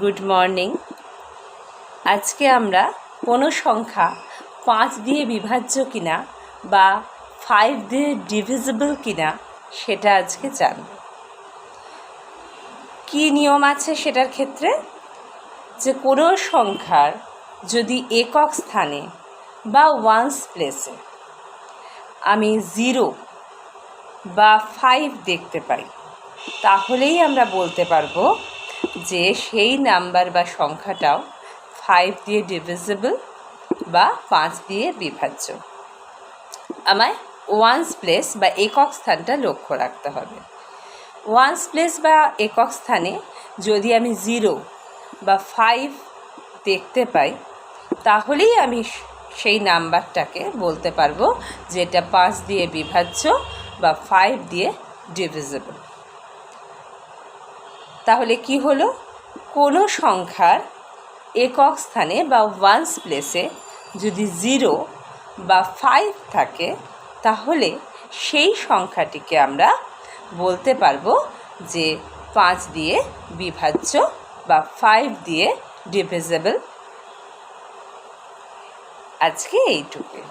Good morning. আজকে আমরা কোনো সংখ্যা 5 দিয়ে বিভাজ্য কিনা বা 5 দিয়ে ডিভিজিবল কিনা সেটা আজকে জানব। কী নিয়ম আছে সেটার ক্ষেত্রে, যে কোনো সংখ্যার যদি একক স্থানে বা ওয়ান্স প্লেসে আমি 0 বা 5 দেখতে পাই, তাহলেই আমরা বলতে পারবো যে সেই নাম্বার বা সংখ্যাটাও 5 দিয়ে ডিভিজিবল বা 5 দিয়ে বিভাজ্য। আমায় ওয়ান্স প্লেস বা একক স্থানটা লক্ষ্য রাখতে হবে। ওয়ান্স প্লেস বা একক স্থানে যদি আমি 0 বা 5 দেখতে পাই, তাহলেই আমি সেই নাম্বারটাকে বলতে পারবো যে এটা 5 দিয়ে বিভাজ্য বা 5 দিয়ে ডিভিজিবল। তাহলে কি হলো, কোনো সংখ্যার একক স্থানে বা ওয়ান্স প্লেসে যদি 0 বা 5 থাকে, তাহলে সেই সংখ্যাটিকে আমরা বলতে পারবো যে 5 দিয়ে বিভাজ্য বা 5 দিয়ে ডিভিজিবল। আজকে এইটুকুই।